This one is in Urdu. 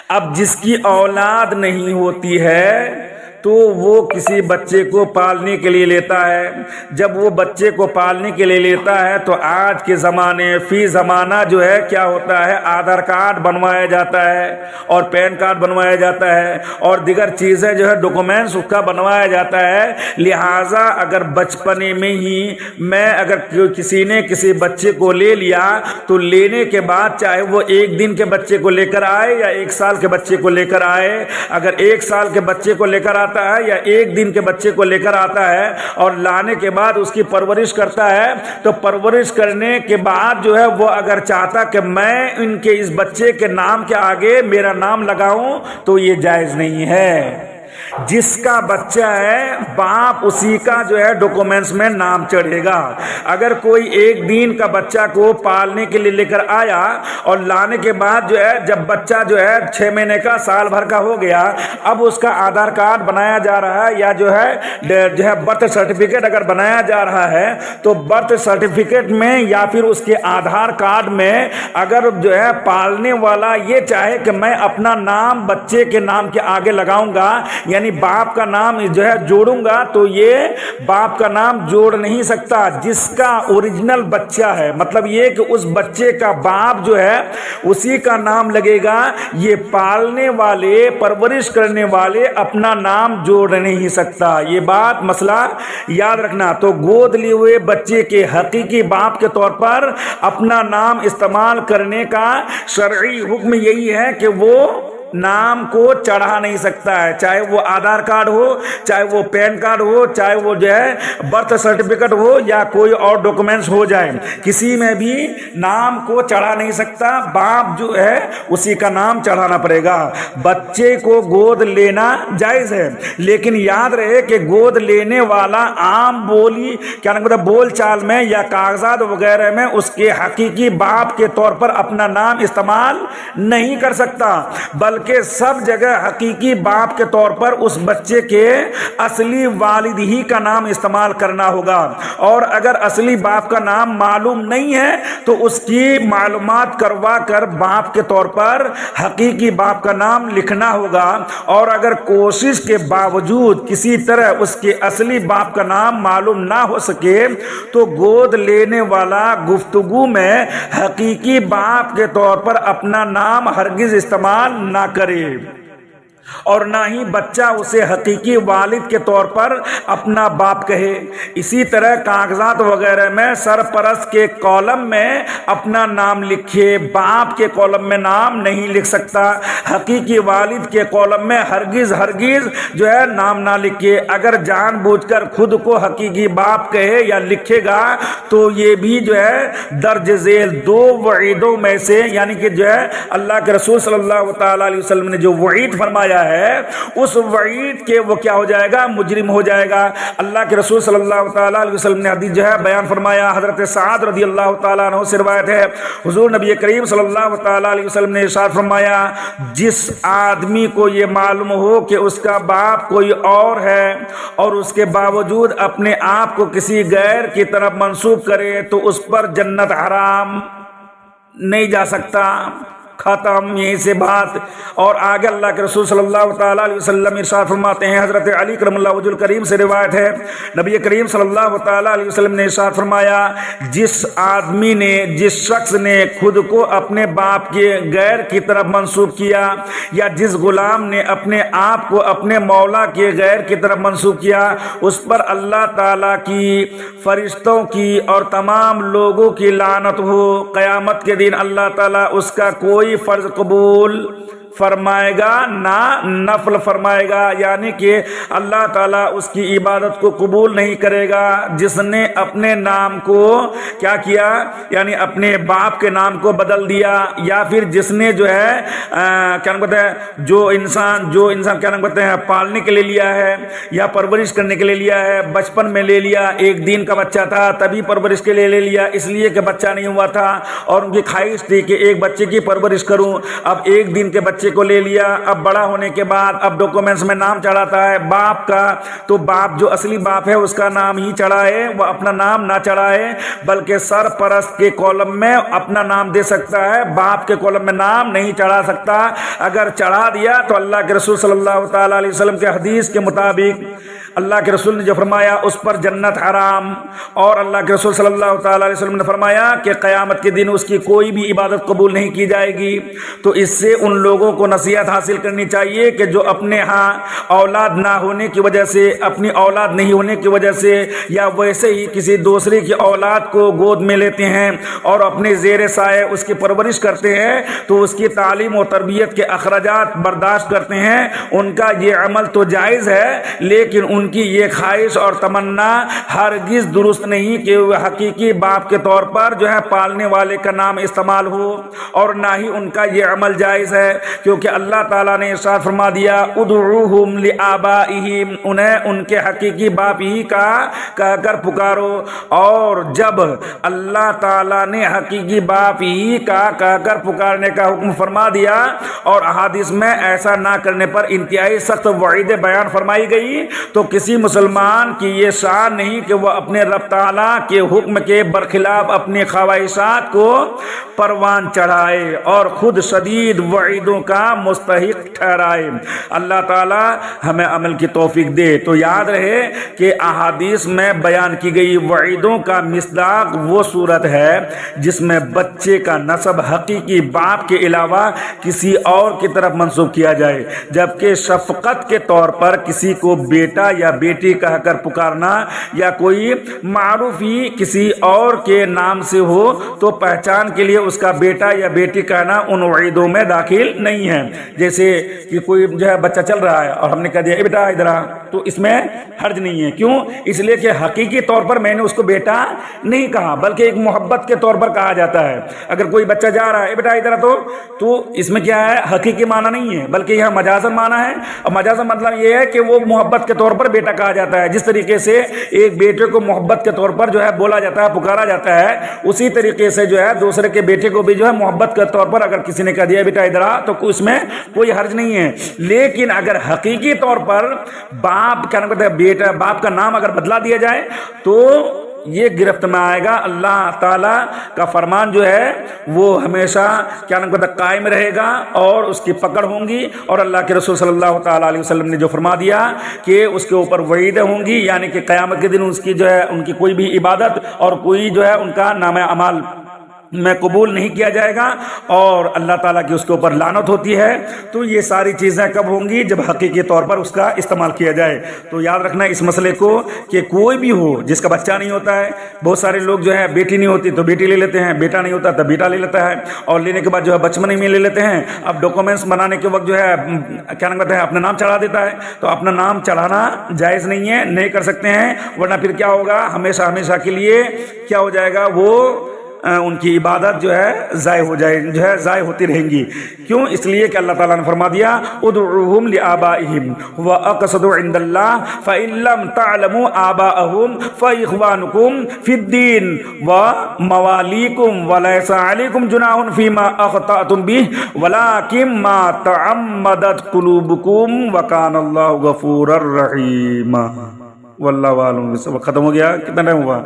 اب جس کی اولاد نہیں ہوتی ہے تو وہ کسی بچے کو پالنے کے لیے لیتا ہے. جب وہ بچے کو پالنے کے لیے لیتا ہے تو آج کے زمانے فی زمانہ جو ہے کیا ہوتا ہے، آدھار کارڈ بنوایا جاتا ہے اور پین کارڈ بنوایا جاتا ہے اور دیگر چیزیں جو ہے ڈاکومنٹس اس کا بنوایا جاتا ہے. لہٰذا اگر بچپنے میں ہی اگر کسی نے کسی بچے کو لے لیا تو لینے کے بعد چاہے وہ 1 دن کے بچے کو لے کر آئے یا 1 سال کے بچے کو لے کر آئے، اگر 1 سال کے بچے کو لے کر آتا ہے یا 1 دن کے بچے کو لے کر آتا ہے اور لانے کے بعد اس کی پرورش کرتا ہے، تو پرورش کرنے کے بعد جو ہے وہ اگر چاہتا کہ میں ان کے اس بچے کے نام کے آگے میرا نام لگاؤں تو یہ جائز نہیں ہے. جس کا بچہ ہے باپ اسی کا جو ہے ڈاکومنٹس میں نام چڑھے گا. اگر کوئی 1 دن کا بچہ کو پالنے کے لیے لے کر آیا اور لانے کے بعد جو ہے جب بچہ جو ہے 6 مہینے کا سال بھر کا ہو گیا، اب اس کا آدھار کارڈ بنایا جا رہا ہے یا جو ہے برتھ سرٹیفکیٹ اگر بنایا جا رہا ہے تو برتھ سرٹیفکیٹ میں یا پھر اس کے آدھار کارڈ میں اگر جو ہے پالنے والا یہ چاہے کہ میں اپنا نام بچے کے نام کے آگے لگاؤں گا، یعنی باپ کا نام جو ہے جوڑوں گا، تو یہ باپ کا نام جوڑ نہیں سکتا. جس کا اوریجنل بچہ ہے، مطلب یہ کہ اس بچے کا باپ جو ہے اسی کا نام لگے گا. یہ پالنے والے پرورش کرنے والے اپنا نام جوڑ نہیں سکتا. یہ بات مسئلہ یاد رکھنا. تو گود لیے ہوئے بچے کے حقیقی باپ کے طور پر اپنا نام استعمال کرنے کا شرعی حکم یہی ہے کہ وہ نام کو چڑھا نہیں سکتا ہے، چاہے وہ آدھار کارڈ ہو، چاہے وہ پین کارڈ ہو، چاہے وہ جو ہے برتھ سرٹیفکیٹ ہو یا کوئی اور ڈاکومنٹس ہو جائے، کسی میں بھی نام کو چڑھا نہیں سکتا. باپ جو ہے اسی کا نام چڑھانا پڑے گا. بچے کو گود لینا جائز ہے، لیکن یاد رہے کہ گود لینے والا عام بول چال میں یا کاغذات وغیرہ میں اس کے حقیقی باپ کے طور پر اپنا نام استعمال نہیں کر سکتا، بلکہ کہ سب جگہ حقیقی باپ کے طور پر اس بچے کے اصلی والد ہی کا نام استعمال کرنا ہوگا. اور اگر اصلی باپ کا نام معلوم نہیں ہے تو اس کی معلومات کروا کر باپ کے طور پر حقیقی باپ کا نام لکھنا ہوگا. اور اگر کوشش کے باوجود کسی طرح اس کے اصلی باپ کا نام معلوم نہ ہو سکے تو گود لینے والا گفتگو میں حقیقی باپ کے طور پر اپنا نام ہرگز استعمال نہ کرے، اور نہ ہی بچہ اسے حقیقی والد کے طور پر اپنا باپ کہے. اسی طرح کاغذات وغیرہ میں سرپرست کے کالم میں اپنا نام لکھے، باپ کے کالم میں نام نہیں لکھ سکتا. حقیقی والد کے کالم میں ہرگز جو ہے نام نہ لکھے. اگر جان بوجھ کر خود کو حقیقی باپ کہے یا لکھے گا تو یہ بھی جو ہے درج ذیل 2 وعیدوں میں سے، یعنی کہ جو ہے اللہ کے رسول صلی اللہ تعالی علیہ وسلم نے جو وعید فرمایا ہے اس وعید کے وہ کیا ہو جائے گا، مجرم ہو جائے گا. اللہ کے رسول صلی اللہ تعالی علیہ وسلم نے حدیث جو ہے بیان فرمایا. حضرت سعد رضی اللہ تعالیٰ عنہ سے روایت ہے، حضور نبی کریم صلی اللہ تعالی علیہ وسلم نے ارشاد فرمایا، جس آدمی کو یہ معلوم ہو کہ اس کا باپ کوئی اور ہے اور اس کے باوجود اپنے آپ کو کسی غیر کی طرف منسوب کرے تو اس پر جنت حرام نہیں جا سکتا. ختم، یہیں سے بات. اور آگے اللہ کے رسول صلی اللہ تعالیٰ علیہ وسلم ارشاد فرماتے ہیں، حضرت علی کرم اللہ وجہ الکریم سے روایت ہے، نبی کریم صلی اللہ تعالیٰ علیہ وسلم نے ارشاد فرمایا، جس شخص نے خود کو اپنے باپ کے غیر کی طرف منسوب کیا یا جس غلام نے اپنے آپ کو اپنے مولا کے غیر کی طرف منسوب کیا، اس پر اللہ تعالیٰ کی، فرشتوں کی اور تمام لوگوں کی لعنت ہو. قیامت کے دن اللہ تعالیٰ اس کا کوئی فرض قبول فرمائے گا نہ نفل فرمائے گا، یعنی کہ اللہ تعالیٰ اس کی عبادت کو قبول نہیں کرے گا جس نے اپنے نام کو کیا کیا، یعنی اپنے باپ کے نام کو بدل دیا، یا پھر جس نے جو ہے کیا نام کہتے ہیں جو انسان کیا نام کہتے ہیں پالنے کے لیے لیا ہے یا پرورش کرنے کے لیے لیا ہے، بچپن میں لے لیا، 1 دن کا بچہ تھا تبھی پرورش کے لیے لے لیا اس لیے کہ بچہ نہیں ہوا تھا اور ان کی خواہش تھی کہ ایک بچے کی پرورش کروں. اب 1 دن کے بچے بچے کو لے لیا، اب بڑا ہونے کے بعد اب ڈاکومنٹس میں نام چڑھاتا ہے باپ کا، تو باپ جو اصلی باپ ہے اس کا نام ہی چڑھائے، وہ اپنا نام نہ چڑھائے، بلکہ سرپرست کے کالم میں اپنا نام دے سکتا ہے، باپ کے کالم میں نام نہیں چڑھا سکتا۔ اگر چڑھا دیا تو اللہ کے رسول صلی اللہ تعالی علیہ وسلم کے حدیث کے مطابق اللہ کے رسول نے جو فرمایا اس پر جنت حرام، اور اللہ کے رسول صلی اللہ تعالی علیہ وسلم نے فرمایا کہ قیامت کے دن اس کی کوئی بھی عبادت قبول نہیں کی جائے گی۔ تو اس سے ان لوگوں کو نصیحت حاصل کرنی چاہیے کہ جو اپنے ہاں اولاد نہ ہونے کی وجہ سے، اپنی اولاد نہیں ہونے کی وجہ سے، یا ویسے ہی کسی دوسرے کی اولاد کو گود میں لیتے ہیں اور اپنے زیر سایہ اس کی پرورش کرتے ہیں، تو اس کی تعلیم و تربیت کے اخراجات برداشت کرتے ہیں، ان کا یہ عمل تو جائز ہے، لیکن ان کی یہ خواہش اور تمنا ہرگز درست نہیں کہ وہ حقیقی باپ کے طور پر جو ہے پالنے والے کا نام استعمال ہو، اور نہ ہی ان کا یہ عمل جائز ہے، کیونکہ اللہ تعالیٰ نے ارشاد فرما دیا ادعوہم لآبائہم، انہیں ان کے حقیقی باپ ہی کا کہہ کر پکارو۔ اور جب اللہ تعالیٰ نے حقیقی باپ ہی کا کہہ کر پکارنے کا حکم فرما دیا اور احادیث میں ایسا نہ کرنے پر انتہائی سخت وعید بیان فرمائی گئی، تو کسی مسلمان کی یہ شان نہیں کہ وہ اپنے رب تعالیٰ کے حکم کے برخلاف اپنی خواہشات کو پروان چڑھائے اور خود شدید وعیدوں کا مستحق ٹھہرائے۔ اللہ تعالیٰ ہمیں عمل کی توفیق دے۔ تو یاد رہے کہ احادیث میں بیان کی گئی وعیدوں کا مصداق وہ صورت ہے جس میں بچے کا نسب حقیقی باپ کے علاوہ کسی اور کی طرف منسوب کیا جائے، جبکہ شفقت کے طور پر کسی کو بیٹا یا بیٹی کہہ کر پکارنا یا کوئی معروف ہی کسی اور کے نام سے ہو تو پہچان کے لیے اس کا بیٹا یا بیٹی کہنا ان وعیدوں میں داخل نہیں ہے۔ جیسے کہ کوئی جو ہے بچہ چل رہا ہے اور ہم نے کہہ دیا اے بیٹا ادھر آ، تو اس میں حرج نہیں ہے۔ کیوں؟ اس لیے کہ حقیقی طور پر میں نے اس کو بیٹا نہیں کہا، بلکہ ایک محبت کے طور پر کہا جاتا ہے۔ اگر کوئی بچہ جا رہا ہے اے بیٹا ادھر آ، تو اس میں کیا ہے؟ حقیقی معنی نہیں ہے، بلکہ یہاں مجازن معنی ہے، اور مجازن مطلب یہ ہے کہ وہ محبت کے طور پر بیٹا کہا جاتا ہے۔ جس طریقے سے ایک بیٹے کو محبت کے طور پر جو ہے بولا جاتا ہے، پکارا جاتا ہے، اسی طریقے سے جو ہے دوسرے کے بیٹے کو بھی جو ہے محبت کے طور پر اگر کسی نے کہہ دیا بیٹا ادھر آ، تو اس میں کوئی حرج نہیں ہے۔ لیکن اگر حقیقی طور پر باپ کیا نام کہتے ہیں بیٹا باپ کا نام اگر بدلا دیا جائے تو یہ گرفت میں آئے گا۔ اللہ تعالیٰ کا فرمان جو ہے وہ ہمیشہ کیا نام کہتا ہے قائم رہے گا اور اس کی پکڑ ہوں گی، اور اللہ کے رسول صلی اللہ تعالیٰ علیہ وسلم نے جو فرما دیا کہ اس کے اوپر وعیدیں ہوں گی، یعنی کہ قیامت کے دن اس کی جو ہے ان کی کوئی بھی عبادت اور کوئی جو ہے ان کا نام اعمال میں قبول نہیں کیا جائے گا، اور اللہ تعالیٰ کی اس کے اوپر لعنت ہوتی ہے۔ تو یہ ساری چیزیں کب ہوں گی؟ جب حقیقی طور پر اس کا استعمال کیا جائے۔ تو یاد رکھنا اس مسئلے کو کہ کوئی بھی ہو جس کا بچہ نہیں ہوتا ہے، بہت سارے لوگ جو ہے بیٹی نہیں ہوتی تو بیٹی لے لیتے ہیں، بیٹا نہیں ہوتا تو بیٹا لے لیتا ہے، اور لینے کے بعد جو ہے بچپن میں لے لیتے ہیں۔ اب ڈاکومنٹس بنانے کے وقت جو ہے کیا نام کہتے ہیں اپنا نام چڑھا دیتا ہے، تو اپنا نام چڑھانا جائز نہیں ہے، نہیں کر سکتے ہیں، ورنہ پھر کیا ہوگا؟ ہمیشہ ہمیشہ کے لیے کیا ہو جائے گا؟ وہ ان کی عبادت جو ہے ضائع ہو جائے جو ہے ضائع ہوتی رہیں گی۔ کیوں؟ اس لیے کہ اللہ تعالیٰ نے فرما دیا ادعوہم لآبائہم واقسط عند اللہ فإن لم تعلموا آباءہم فإخوانکم فی الدین وموالیکم ولیس علیکم جناح فیما اخطأتم بہ ولکن ما تعمدت قلوبکم وکان اللہ غفورا رحیما۔ واللہ عالم۔ ختم ہو گیا؟ کتنا ٹائم ہوا؟